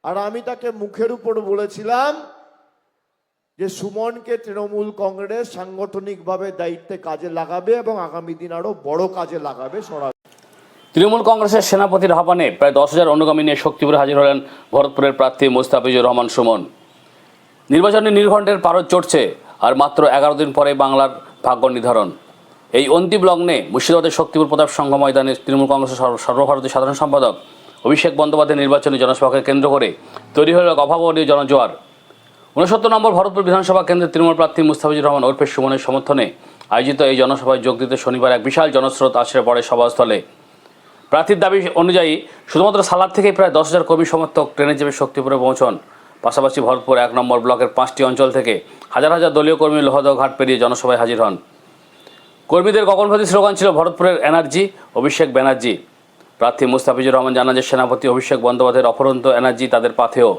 আর আমি তাকে মুখের উপর বলেছিলাম যে সুমনকে তৃণমূল কংগ্রেস সাংগঠনিকভাবে দায়িত্বে কাজে লাগাবে এবং আগামী দিন আরো বড় কাজে লাগাবে। তৃণমূল কংগ্রেসের সেনাপতির আহ্বানে প্রায় 10,000 অনুগামী নিয়ে শক্তিপুরে হাজির হলেন ভরতপুরের প্রার্থী মুস্তাফিজুর রহমান সুমন। নির্বাচনী নির্ঘণ্টের পারদ চড়ছে আর মাত্র 11 দিন পরে বাংলার ভাগ্য নির্ধারণ। এই অন্তিম লগ্নে মুর্শিদাবাদের শক্তিপুর প্রতাপ সংঘ ময়দানে তৃণমূল কংগ্রেসের সর্বভারতীয় সাধারণ সম্পাদক অভিষেক বন্দ্যোপাধ্যায়ের নির্বাচনী জনসভাকে কেন্দ্র করে তৈরি হল এক অভাবনীয় জনজোয়ার। 69 নম্বর ভরতপুর বিধানসভা কেন্দ্রের তৃণমূল প্রার্থী মুস্তাফিজুর রহমান ওরফে সুমনের সমর্থনে আয়োজিত এই জনসভায় যোগ দিতে শনিবার এক বিশাল জনস্রোত আছড়ে পড়ে সভাস্থলে। প্রার্থীর দাবি অনুযায়ী শুধুমাত্র সালাদ থেকেই প্রায় 10,000 কর্মী সমর্থক ট্রেনে চেপে শক্তিপুরে পৌঁছন। পাশাপাশি ভরতপুর 1 নম্বর ব্লকের 5টি অঞ্চল থেকে হাজার হাজার দলীয় কর্মী লোহদহ ঘাট পেরিয়ে জনসভায় হাজির হন। কর্মীদের গগনভেদী স্লোগান ছিল ভরতপুরের এনার্জি, অভিষেক ব্যানার্জি। প্রার্থী মুস্তাফিজুর রহমান জানান যে সেনাপতি অভিষেক বন্দ্যোপাধ্যায়ের অফুরন্ত এনার্জি তাদের পাথেয়।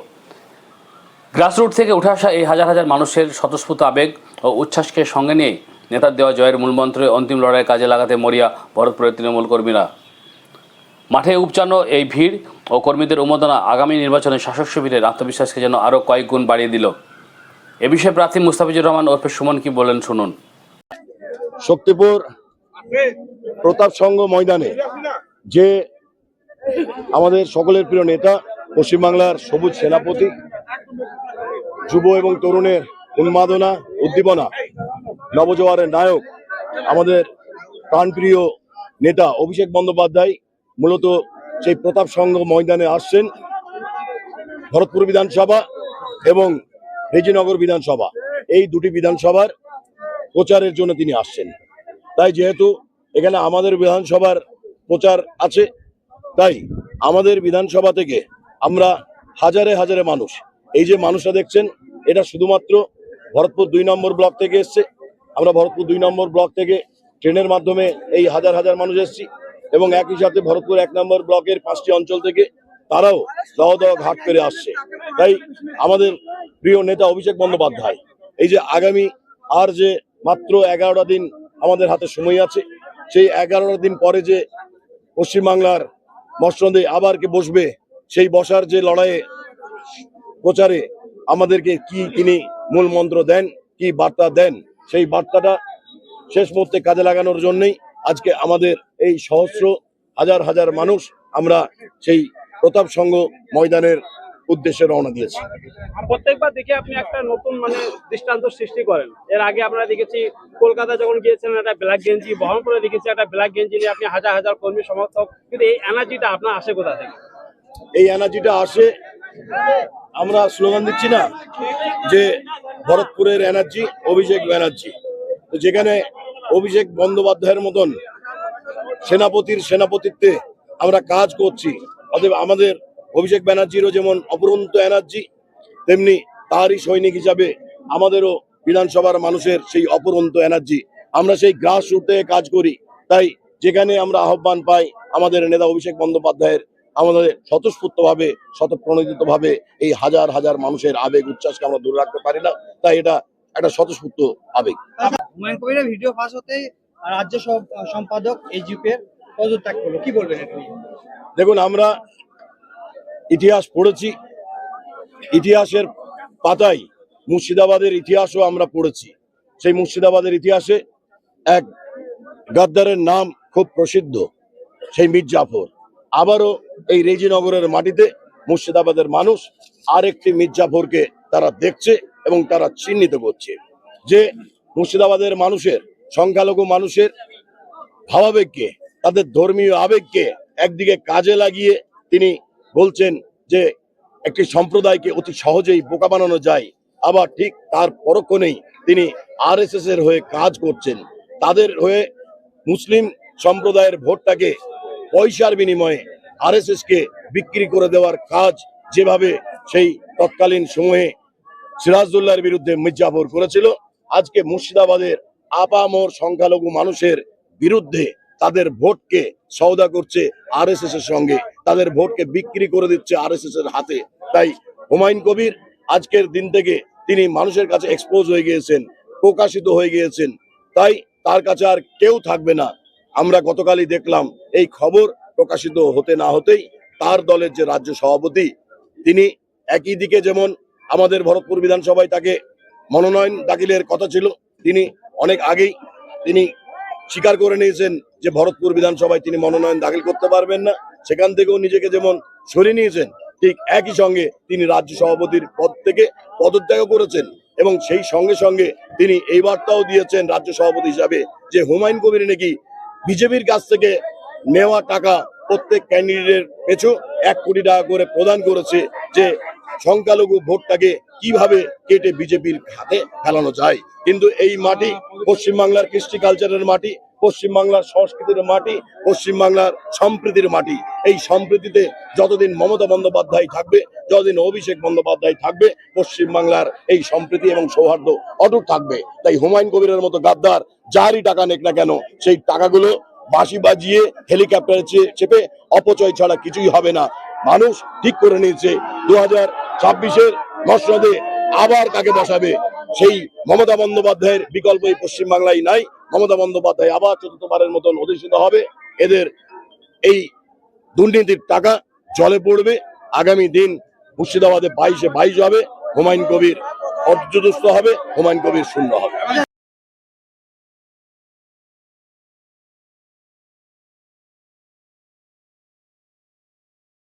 গ্রাসরুট থেকে উঠে আসা এই হাজার হাজার মানুষের স্বতঃস্ফূর্ত আবেগ ও উচ্ছ্বাসকে সঙ্গে নিয়ে নেতার দেওয়া জয়ের মূলমন্ত্রে অন্তিম লড়াইয়ে কাজে লাগাতে মরিয়া ভরতপুরের তৃণমূল কর্মীরা। মাঠে উপচানো এই ভিড় ও কর্মীদের উন্মাদনা আগামী নির্বাচনে শাসক শিবিরের আত্মবিশ্বাসকে যেন আরও কয়েক গুণ বাড়িয়ে দিল। এ বিষয়ে প্রার্থী মুস্তাফিজুর রহমান ওরফে সুমন কি বলেন শুনুন। শক্তিপুর প্রতাপ সংঘ ময়দানে যে আমাদের সকলের প্রিয় নেতা, পশ্চিমবাংলার সবুজ সেনাপতি, যুব এবং তরুণের উন্মাদনা, উদ্দীপনা, নবজোয়ারের নায়ক, আমাদের প্রাণপ্রিয় নেতা অভিষেক বন্দ্যোপাধ্যায় মূলত সেই প্রতাপ সংঘ ময়দানে আসছেন। ভরতপুর বিধানসভা এবং রেজিনগর বিধানসভা, এই দুটি বিধানসভার প্রচারের জন্য তিনি আসছেন। তাই যেহেতু এখানে আমাদের বিধানসভার প্রচার আছে, তাই আমাদের বিধানসভা থেকে আমরা হাজারে হাজারে মানুষ, এই যে মানুষরা দেখছেন, এটা শুধুমাত্র ভরতপুর 2 নম্বর ব্লক থেকে এসছে। আমরা ভরতপুর 2 নম্বর ব্লক থেকে ট্রেনের মাধ্যমে এই হাজার হাজার মানুষ এসছি এবং একই সাথে ভরতপুর 1 নম্বর ব্লকের 5টি অঞ্চল থেকে তারাও দহ ঘাট পেরে আসছে। তাই আমাদের প্রিয় নেতা অভিষেক বন্দ্যোপাধ্যায় এই যে আগামী আর যে মাত্র 11টা দিন আমাদের হাতে সময় আছে, সেই 11টা দিন পরে যে পশ্চিমবাংলার মসনদে আবার কে বসবে, সেই বসার যে লড়াইয়ে প্রচারে আমাদেরকে কি তিনি মূল মন্ত্র দেন, কি বার্তা দেন, সেই বার্তাটা শেষ মুহূর্তে কাজে লাগানোর জন্যই আজকে আমাদের এই সহস্র হাজার হাজার মানুষ আমরা সেই প্রতাপ সংঘ ময়দানের উদ্দেশ্যে রওনা দিয়েছি। প্রত্যেকবার দেখে আপনি একটা নতুন দৃষ্টান্ত সৃষ্টি করেন। এর আগে আমরা দেখেছি কলকাতা যখন গিয়েছেন একটা ব্ল্যাক গেঞ্জি বহন করে, দেখেছি একটা ব্ল্যাক গেঞ্জি নিয়ে আপনি হাজার হাজার কর্মী সমর্থক, কিন্তু এই এনার্জিটা আপনার আসে কোথা থেকে? এই এনার্জিটা আসে, আমরা স্লোগান দিচ্ছি না যে ভরতপুরের এনার্জি অভিষেক ব্যানার্জি। তো যেখানে অভিষেক বন্দ্যোপাধ্যায়ের মতন সেনাপতির সেনাপতিত্বে আমরা কাজ করছি, অতএব আমাদের অভিষেক ব্যানার্জিরও যেমন অপরন্ত এনার্জি, তেমনি তারই সৈনিক হিসাবে আমাদেরও বিধানসভার মানুষের সেই অপরন্ত এনার্জি। আমরা সেই গ্রাস রুট থেকে কাজ করি, তাই যেখানে আমরা আহ্বান পাই আমাদের নেতা অভিষেক বন্দ্যোপাধ্যায়ের, আমাদের স্বতঃস্ফূর্তভাবে স্বতঃপ্রণোদিতভাবে এই হাজার হাজার মানুষের আবেগ উচ্ছ্বাসকে আমরা দূরে রাখতে পারি না। তাই এটা একটা স্বতঃস্ফূর্ত আবেগ। হুমায়ুন কবিরের ভিডিও ফাঁস হতে রাজ্য সম্পাদক এজিপির পদত্যাগ করলো, কি বলবেন এটা নিয়ে? দেখুন, আমরা ইতিহাস পড়েছি, ইতিহাসের পাতায় মুর্শিদাবাদের ইতিহাসও আমরা পড়েছি। সেই মুর্শিদাবাদের ইতিহাসে এক গাদ্দারের নাম খুব প্রসিদ্ধ, সেই মীর জাফর। আবারও এই রেজিনগরের মাটিতে মুর্শিদাবাদের মানুষ আরেকটি মীর জাফরকে তারা দেখছে এবং তারা চিহ্নিত করছে। যে মুর্শিদাবাদের মানুষের, সংখ্যালঘু মানুষের ভাবাবেগকে, তাদের ধর্মীয় আবেগকে একদিকে কাজে লাগিয়ে তিনি বলছেন যে একটি সম্প্রদায়কে অতি সহজেই বোকা বানানো যায়, আবার ঠিক তার পরক্ষণেই তিনি আরএসএস এর হয়ে কাজ করছেন। তাদের হয়ে মুসলিম সম্প্রদায়ের ভোটটাকে পয়সার বিনিময়ে আরএসএস কে বিক্রি করে দেওয়ার কাজ যেভাবে সেই তৎকালীন সময়ে সিরাজউদ্দৌলার বিরুদ্ধে মীর জাফর করেছিল, আজকে মুর্শিদাবাদের আপামর সংখ্যালঘু মানুষের বিরুদ্ধে তাদের ভোটকে সওদা করছে আরএসএস এর সঙ্গে, তাদের ভোটকে বিক্রি করে দিচ্ছে আরএসএস এর হাতে। তাই হুমায়ুন কবির আজকের দিন থেকে তিনি মানুষের কাছে এক্সপোজ হয়ে গিয়েছেন, প্রকাশিত হয়ে গিয়েছেন, তাই তার কাছে আর কেউ থাকবে না। আমরা গতকালই দেখলাম এই খবর প্রকাশিত হতে না হতেই তার দলের যে রাজ্য সভাপতি তিনি একই দিকে যেমন আমাদের ভরতপুর বিধানসভায় তাকে মনোনয়ন দাখিলের কথা ছিল, তিনি অনেক আগেই তিনি স্বীকার করে নিয়েছেন যে ভরতপুর বিধানসভায় তিনি মনোনয়ন দাখিল করতে পারবেন না। সেখান থেকেও নিজেকে যেমন সরিয়ে নিয়েছেন, ঠিক একই সঙ্গে তিনি রাজ্য সভাপতির পদ থেকে পদত্যাগ করেছেন এবং সেই সঙ্গে সঙ্গে তিনি এই বার্তাও দিয়েছেন রাজ্য সভাপতি হিসাবে যে হুমায়ুন কবির নাকি বিজেপির কাছ থেকে নেওয়া টাকা প্রত্যেক ক্যান্ডিডেটের পেছু 1 কোটি টাকা করে প্রদান করেছে, যে সংখ্যালঘু ভোটটাকে কিভাবে কেটে বিজেপির হাতে ফেলানো যায়। কিন্তু এই মাটি পশ্চিমবাংলার কৃষ্টি কালচারের মাটি, পশ্চিমবাংলার সংস্কৃতির মাটি, পশ্চিমবাংলার সম্প্রীতির মাটি। এই সম্প্রীতিতে যতদিন মমতা বন্দ্যোপাধ্যায় থাকবে, যতদিন অভিষেক বন্দ্যোপাধ্যায় থাকবে, পশ্চিমবাংলার এই সম্প্রীতি এবং সৌহার্দ্য অটুট থাকবে। তাই হুমায়ুন কবিরের মতো গাদ্দার যারই টাকা নেক না কেন, সেই টাকাগুলো বাঁশি বাজিয়ে হেলিকপ্টারে চেপে অপচয় ছাড়া কিছুই হবে না। মানুষ ঠিক করে নিয়েছে 2026-এর মসনদে আবার কাকে বসাবে, সেই মমতা বন্দ্যোপাধ্যায়ের বিকল্প এই পশ্চিমবাংলায় নাই। মমতা বন্দ্যোপাধ্যায় আবার চতুর্থবারের মতন অধিষ্ঠিত হবে। এদের এই দুর্নীতির টাকা জলে পড়বে। আগামী দিন মুর্শিদাবাদে 22-এ 22 হবে, হুমায়ুন কবির পর্যদস্ত হবে, হুমায়ুন কবির শূন্য হবে।